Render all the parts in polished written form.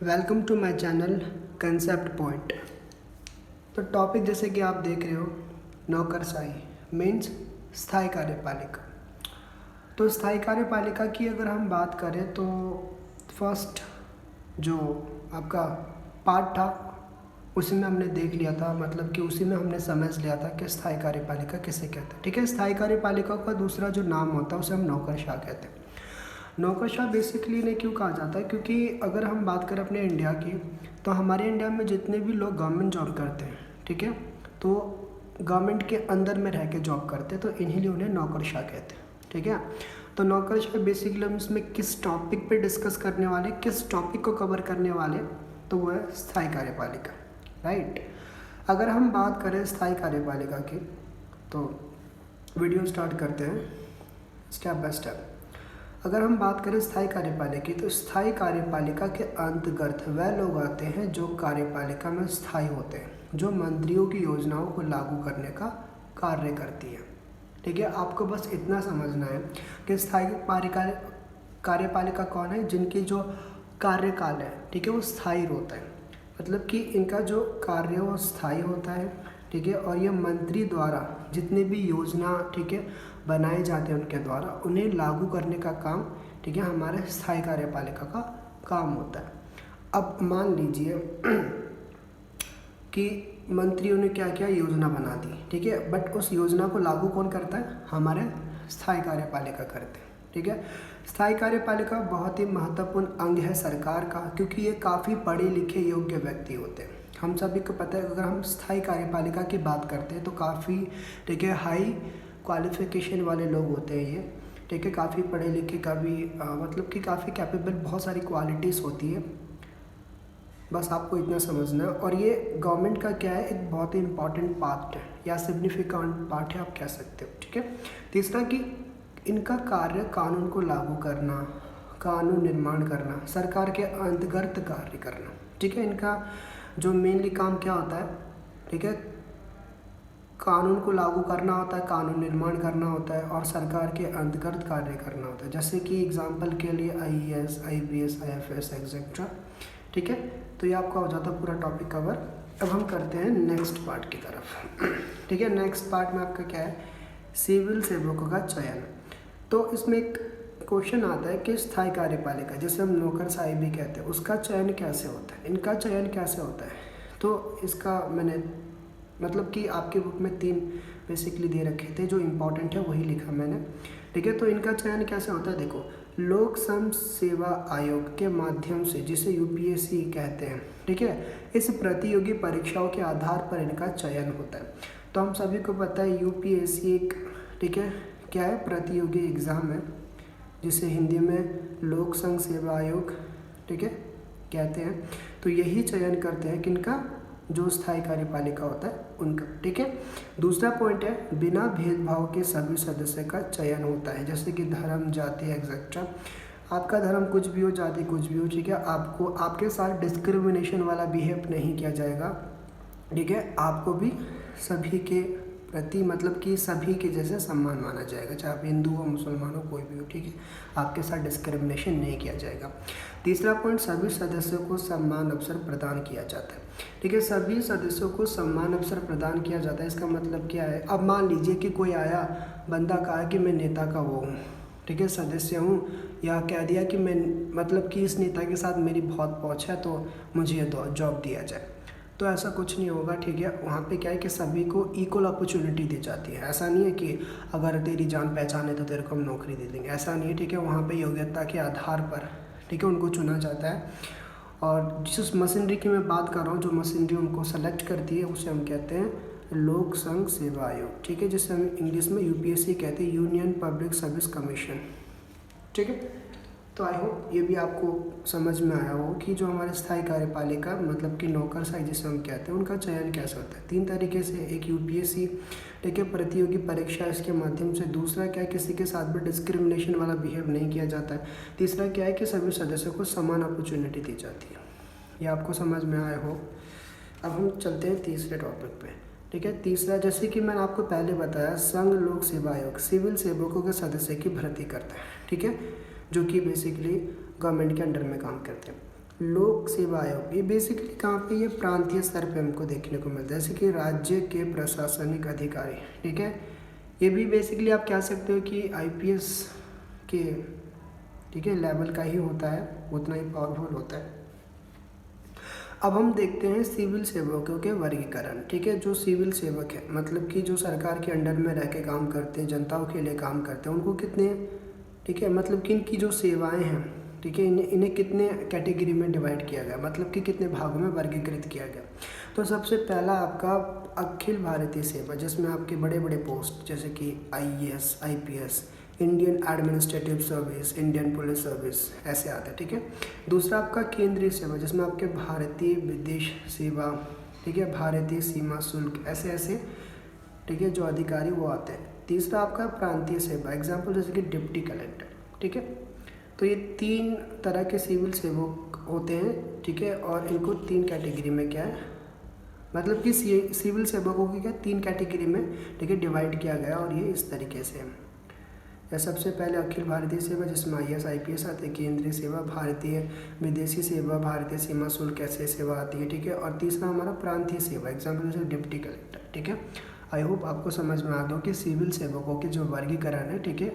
Welcome to my channel concept point. तो topic जैसे कि आप देख रहे हो, नौकरशाही मीन्स स्थायी कार्यपालिका। तो स्थायी कार्यपालिका की अगर हम बात करें तो फर्स्ट जो आपका पार्ट था उसी में हमने देख लिया था, मतलब कि उसी में हमने समझ लिया था कि स्थायी कार्यपालिका किसे कहते हैं। ठीक है, स्थायी कार्यपालिका का दूसरा जो नाम होता है उसे हम नौकरशाह कहते हैं। नौकरशाह बेसिकली इन्हें क्यों कहा जाता है, क्योंकि अगर हम बात करें अपने इंडिया की तो हमारे इंडिया में जितने भी लोग गवर्नमेंट जॉब करते हैं, ठीक है, तो गवर्नमेंट के अंदर में रह के जॉब करते हैं, तो इन्हीं लिए उन्हें नौकरशाह कहते हैं। ठीक है, तो नौकरशाह बेसिकली हम इसमें किस टॉपिक पे डिस्कस करने वाले, किस टॉपिक को कवर करने वाले, तो वो है स्थायी कार्यपालिका। राइट, अगर हम बात करें स्थायी कार्यपालिका की तो वीडियो स्टार्ट करते हैं स्टेप बाय स्टेप। अगर हम बात करें स्थायी कार्यपालिका की तो स्थायी कार्यपालिका के अंतर्गत वह लोग आते हैं जो कार्यपालिका में स्थायी होते हैं, जो मंत्रियों की योजनाओं को लागू करने का कार्य करती है। ठीक है, आपको बस इतना समझना है कि स्थायी कार्यपालिका कौन है, जिनकी जो कार्यकाल है, ठीक है, वो स्थायी होता है, मतलब कि इनका जो कार्य वो स्थायी होता है। ठीक है, और ये मंत्री द्वारा जितने भी योजना, ठीक है, बनाए जाते हैं उनके द्वारा उन्हें लागू करने का काम, ठीक है, हमारे स्थायी कार्यपालिका का काम होता है। अब मान लीजिए कि मंत्रियों ने क्या किया, योजना बना दी, ठीक है, बट उस योजना को लागू कौन करता है, हमारे स्थायी कार्यपालिका करते हैं। ठीक है, स्थायी कार्यपालिका बहुत ही महत्वपूर्ण अंग है सरकार का, क्योंकि ये काफ़ी पढ़े लिखे योग्य व्यक्ति होते हैं। हम सभी को पता है, अगर हम स्थायी कार्यपालिका की बात करते हैं तो काफ़ी, ठीक है, हाई क्वालिफिकेशन वाले लोग होते हैं ये। ठीक है, काफ़ी पढ़े लिखे, मतलब कि काफ़ी कैपेबल, बहुत सारी क्वालिटीज़ होती है, बस आपको इतना समझना है। और ये गवर्नमेंट का क्या है, एक बहुत ही इंपॉर्टेंट पार्ट है या सिग्निफिकेंट पार्ट है, आप कह सकते हो। ठीक है, तीसरा कि इनका कार्य कानून को लागू करना, कानून निर्माण करना, सरकार के अंतर्गत कार्य करना। ठीक है, इनका जो मेनली काम क्या होता है, ठीक है, कानून को लागू करना होता है, कानून निर्माण करना होता है और सरकार के अंतर्गत कार्य करना होता है। जैसे कि एग्जांपल के लिए IAS, IPS, IFS एक्सेट्रा। ठीक है, तो ये आपका हो जाता है पूरा टॉपिक कवर। अब हम करते हैं नेक्स्ट पार्ट की तरफ। ठीक है, नेक्स्ट पार्ट में आपका क्या है, सिविल सेवकों का चयन। तो इसमें एक क्वेश्चन आता है कि स्थायी कार्यपालिका, जैसे हम नौकरशाही भी कहते हैं, उसका चयन कैसे होता है, इनका चयन कैसे होता है। तो इसका मैंने मतलब कि आपके बुक में 3 बेसिकली दे रखे थे, जो इम्पोर्टेंट है वही लिखा मैंने। ठीक है, तो इनका चयन कैसे होता है, देखो, लोक सम सेवा आयोग के माध्यम से, जिसे UPSC कहते हैं। ठीक है, इस प्रतियोगी परीक्षाओं के आधार पर इनका चयन होता है। तो हम सभी को पता है UPSC एक, ठीक है, क्या है, प्रतियोगी एग्ज़ाम है, जिसे हिंदी में लोक संघ सेवा आयोग, ठीक है, कहते हैं। तो यही चयन करते हैं किनका, जो स्थायी कार्यपालिका होता है उनका। ठीक है, दूसरा पॉइंट है, बिना भेदभाव के सभी सदस्य का चयन होता है, जैसे कि धर्म, जाति एक्सेट्रा। आपका धर्म कुछ भी हो, जाति कुछ भी हो, ठीक है, आपको आपके साथ डिस्क्रिमिनेशन वाला बिहेव नहीं किया जाएगा। ठीक है, आपको भी सभी के प्रति, मतलब कि सभी के जैसे सम्मान माना जाएगा, चाहे आप हिंदू हो, मुसलमान हो, कोई भी हो। ठीक है, आपके साथ डिस्क्रिमिनेशन नहीं किया जाएगा। तीसरा पॉइंट, सभी सदस्यों को सम्मान अवसर प्रदान किया जाता है। ठीक है, सभी सदस्यों को सम्मान अवसर प्रदान किया जाता है। इसका मतलब क्या है, अब मान लीजिए कि कोई आया बंदा, कहा कि मैं नेता का वो हूँ, ठीक है, सदस्य हूँ, या कह दिया कि मैं, मतलब कि इस नेता के साथ मेरी बहुत पहुँच है तो मुझे ये जॉब दिया जाए, तो ऐसा कुछ नहीं होगा। ठीक है, वहाँ पे क्या है कि सभी को इक्वल अपॉर्चुनिटी दी जाती है। ऐसा नहीं है कि अगर तेरी जान पहचान है तो तेरे को हम नौकरी दे देंगे, ऐसा नहीं है। ठीक है, वहाँ पे योग्यता के आधार पर, ठीक है, उनको चुना जाता है। और जिस मशीनरी की मैं बात कर रहा हूँ, जो मशीनरी उनको सेलेक्ट करती है, उसे हम कहते हैं लोक संघ सेवा आयोग। ठीक है, जिसे हम इंग्लिश में UPSC कहते हैं, यूनियन पब्लिक सर्विस कमीशन। ठीक है, तो आई होप ये भी आपको समझ में आया हो कि जो हमारे स्थायी कार्यपालिका, मतलब कि नौकरशाही जिसे हम कहते हैं, उनका चयन कैसे होता है। 3 तरीके से, एक UPSC, ठीक है, प्रतियोगी परीक्षा, इसके माध्यम से। दूसरा क्या है, किसी के साथ भी डिस्क्रिमिनेशन वाला बिहेव नहीं किया जाता है। तीसरा क्या है कि सभी सदस्यों को समान अपॉर्चुनिटी दी जाती है। ये आपको समझ में आया हो। अब हम चलते हैं तीसरे टॉपिक पे। ठीक है, तीसरा, जैसे कि मैंने आपको पहले बताया, संघ लोक सेवा आयोग सिविल सेवकों के सदस्य की भर्ती करता है। ठीक है, जो कि बेसिकली गवर्नमेंट के अंडर में काम करते हैं। लोक सेवा आयोग, ये बेसिकली कहाँ पे, ये प्रांतीय स्तर पे हमको देखने को मिलता है, जैसे कि राज्य के प्रशासनिक अधिकारी, ठीक है। ये भी बेसिकली आप कह सकते हो कि आईपीएस के, ठीक है, लेवल का ही होता है, उतना ही पावरफुल होता है। अब हम देखते हैं सिविल सेवकों के वर्गीकरण, ठीक है। जो सिविल सेवक है मतलब कि जो सरकार के अंडर में रह के काम करते हैं, जनताओं के लिए काम करते हैं, उनको कितने, ठीक है, मतलब कि इनकी जो सेवाएं हैं, ठीक है, इन्हें कितने कैटेगरी में डिवाइड किया गया, मतलब कि कितने भागों में वर्गीकृत किया गया। तो सबसे पहला आपका अखिल भारतीय सेवा, जिसमें आपके बड़े बड़े पोस्ट जैसे कि IAS, IPS, Indian administrative service, Indian police service, ऐसे आते हैं, ठीक है। दूसरा आपका केंद्रीय सेवा, जिसमें आपके भारतीय विदेश सेवा, ठीक है, भारतीय सीमा शुल्क, ऐसे ऐसे, ठीक है, जो अधिकारी वो आते हैं। तीसरा आपका प्रांतीय सेवा, एग्जाम्पल जैसे कि डिप्टी कलेक्टर, ठीक है। तो ये 3 तरह के सिविल सेवक होते हैं, ठीक है, और इनको 3 कैटेगरी में क्या है, मतलब कि सिविल सेवकों की क्या 3 कैटेगरी में, ठीक है, डिवाइड किया गया, और ये इस तरीके से है। सबसे पहले अखिल भारतीय सेवा, जिसमें आईएएस, आईपीएस आते हैं। केंद्रीय सेवा, भारतीय विदेशी सेवा, भारतीय सीमा शुल्क, ऐसे सेवा आती है, ठीक है। और तीसरा हमारा प्रांतीय सेवा, एग्जाम्पल जैसे डिप्टी कलेक्टर, ठीक है। आई होप आपको समझ में आ गया कि सिविल सेवकों के जो वर्गीकरण है, ठीक है,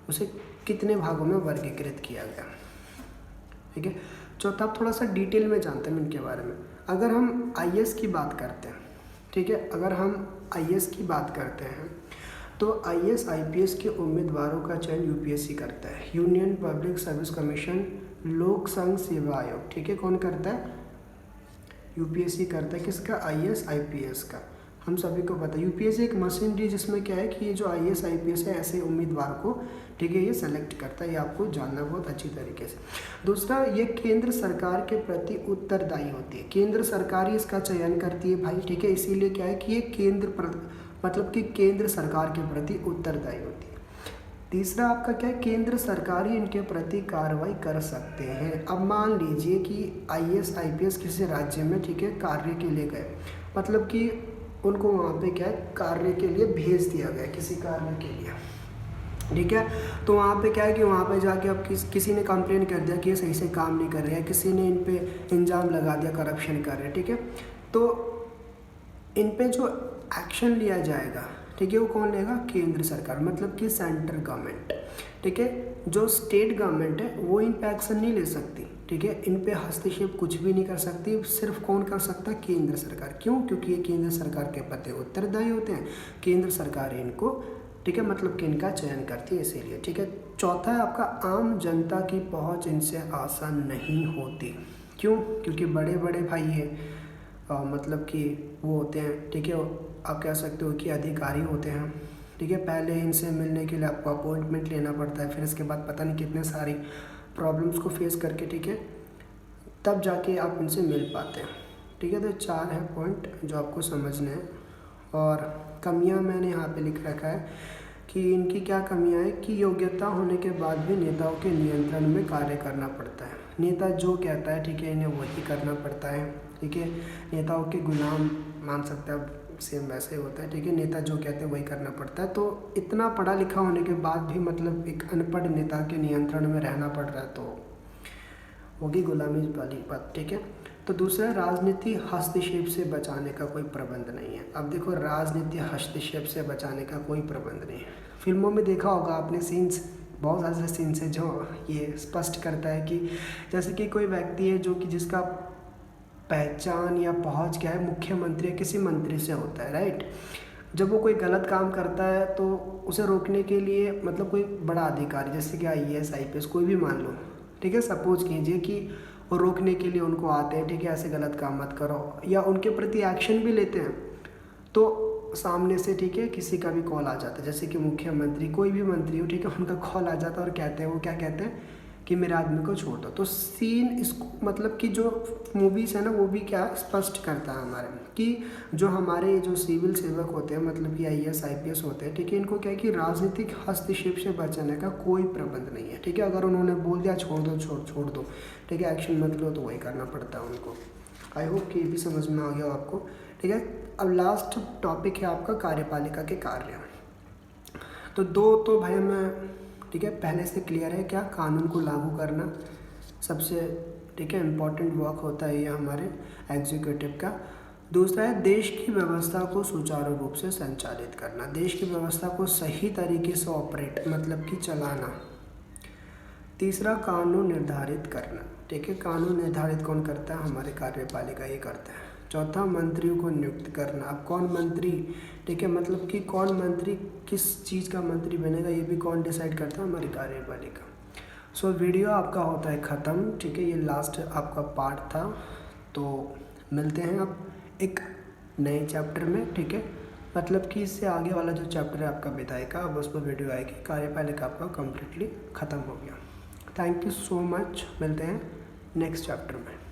उसे कितने भागों में वर्गीकृत किया गया, ठीक है। चौथा, अब थोड़ा सा डिटेल में जानते हैं इनके बारे में। अगर हम आईएएस की बात करते हैं, ठीक है, अगर हम आईएएस की बात करते हैं तो आईएएस आईपीएस के उम्मीदवारों का चयन यूपीएससी करता है, यूनियन पब्लिक सर्विस कमीशन, लोक संघ सेवा आयोग, ठीक है। कौन करता है? यूपीएससी करता है। किसका? आईएएस आईपीएस का। हम सभी को पता है यूपीएससी एक मशीनरी, जिसमें क्या है कि ये जो आईएएस आईपीएस है ऐसे उम्मीदवार को, ठीक है, ये सेलेक्ट करता है। ये आपको जानना बहुत अच्छी तरीके से। दूसरा, ये केंद्र सरकार के प्रति उत्तरदायी होती है। केंद्र सरकार ही इसका चयन करती है भाई, ठीक है। इसीलिए क्या है कि ये मतलब कि केंद्र सरकार के प्रति उत्तरदायी होती है। तीसरा आपका क्या है, केंद्र सरकार ही इनके प्रति कार्रवाई कर सकते हैं। अब मान लीजिए कि आईएएस आईपीएस किसी राज्य में, ठीक है, कार्य के लिए गए, मतलब कि उनको वहाँ पे क्या है, कार्य के लिए भेज दिया गया, किसी कार्य के लिए, ठीक है। तो वहाँ पे क्या है कि वहाँ पे जाके अब किसी ने कंप्लेन कर दिया कि ये सही से काम नहीं कर रहे हैं, किसी ने इन पे इल्ज़ाम लगा दिया करप्शन कर रहे हैं, ठीक है। तो इन पे जो एक्शन लिया जाएगा, ठीक है, वो कौन लेगा? केंद्र सरकार, मतलब कि सेंट्रल गवर्नमेंट, ठीक है। जो स्टेट गवर्नमेंट है वो इन पे एक्शन नहीं ले सकती, ठीक है, इन पे हस्तक्षेप कुछ भी नहीं कर सकती। सिर्फ कौन कर सकता है? केंद्र सरकार। क्यों? क्योंकि ये केंद्र सरकार के प्रति उत्तरदायी होते हैं, केंद्र सरकार इनको, ठीक है, मतलब कि इनका चयन करती है, इसीलिए, ठीक है। चौथा है आपका आम जनता की पहुँच इनसे आसान नहीं होती। क्यों? क्योंकि बड़े बड़े भाई ये मतलब कि वो होते हैं, ठीक है, आप कह सकते हो कि अधिकारी होते हैं, ठीक है। पहले इनसे मिलने के लिए आपको अपॉइंटमेंट लेना पड़ता है, फिर इसके बाद पता नहीं कितने सारी प्रॉब्लम्स को फेस करके, ठीक है, तब जाके आप इनसे मिल पाते हैं, ठीक है। तो 4 है पॉइंट जो आपको समझने हैं। और कमियां मैंने यहाँ पे लिख रखा है कि इनकी क्या कमियां हैं कि योग्यता होने के बाद भी नेताओं के नियंत्रण में कार्य करना पड़ता है। नेता जो कहता है, ठीक है, इन्हें वही करना पड़ता है, ठीक है। नेताओं के गुलाम मान सकते हैं, सेम वैसे होता है, ठीक है। नेता जो कहते हैं वही करना पड़ता है। तो इतना पढ़ा लिखा होने के बाद भी मतलब एक अनपढ़ नेता के नियंत्रण में रहना पड़ रहा है, तो होगी गुलामी वाली बात, ठीक है। तो दूसरा, राजनीति हस्तक्षेप से बचाने का कोई प्रबंध नहीं है। अब देखो, राजनीति हस्तक्षेप से बचाने का कोई प्रबंध नहीं है। फिल्मों में देखा होगा आपने सीन्स, बहुत ऐसे सीन्स है जो ये स्पष्ट करता है कि जैसे कि कोई व्यक्ति है जो कि जिसका पहचान या पहुंच क्या है, मुख्यमंत्री या किसी मंत्री से होता है, राइट। जब वो कोई गलत काम करता है तो उसे रोकने के लिए मतलब कोई बड़ा अधिकारी, जैसे कि आईएएस आईपीएस कोई भी मान लो, ठीक है, सपोज कीजिए कि वो रोकने के लिए उनको आते हैं, ठीक है, ऐसे गलत काम मत करो, या उनके प्रति एक्शन भी लेते हैं, तो सामने से, ठीक है, किसी का भी कॉल आ जाता है, जैसे कि मुख्यमंत्री, कोई भी मंत्री हो, ठीक है, उनका कॉल आ जाता है और कहते हैं, वो क्या कहते हैं कि मेरे आदमी को छोड़ दो। तो सीन इसको मतलब कि जो मूवीज़ है ना, वो भी क्या स्पष्ट करता है हमारे कि जो हमारे जो सिविल सेवक होते हैं, मतलब कि आईएएस आईपीएस होते हैं, ठीक है, इनको क्या है कि राजनीतिक हस्तक्षेप से बचाने का कोई प्रबंध नहीं है, ठीक है। अगर उन्होंने बोल दिया छोड़ दो, छोड़ दो, ठीक है, एक्शन मत लो, तो वही करना पड़ता है उनको। आई होप कि ये भी समझ में आ गया आपको, ठीक है। अब लास्ट टॉपिक है आपका कार्यपालिका के कार्य। तो 2 तो भाई मैं, ठीक है, पहले से क्लियर है, क्या कानून को लागू करना सबसे ठीक है, इम्पॉर्टेंट वर्क होता है ये हमारे एग्जीक्यूटिव का। दूसरा है देश की व्यवस्था को सुचारू रूप से संचालित करना, देश की व्यवस्था को सही तरीके से ऑपरेट मतलब कि चलाना। तीसरा कानून निर्धारित करना, ठीक है, कानून निर्धारित कौन करता है, हमारे कार्यपालिका ये करता है। चौथा मंत्रियों को नियुक्त करना, अब कौन मंत्री, ठीक है, मतलब कि कौन मंत्री किस चीज़ का मंत्री बनेगा ये भी कौन डिसाइड करता है, हमारी कार्यपालिका। सो वीडियो आपका होता है ख़त्म, ठीक है, ये लास्ट आपका पार्ट था। तो मिलते हैं अब एक नए चैप्टर में, ठीक है, मतलब कि इससे आगे वाला जो चैप्टर है आपका विधायी का, अब उस पर वीडियो आएगी। कार्यपालिका आपका कम्प्लीटली ख़त्म हो गया। थैंक यू सो मच, मिलते हैं नेक्स्ट चैप्टर में।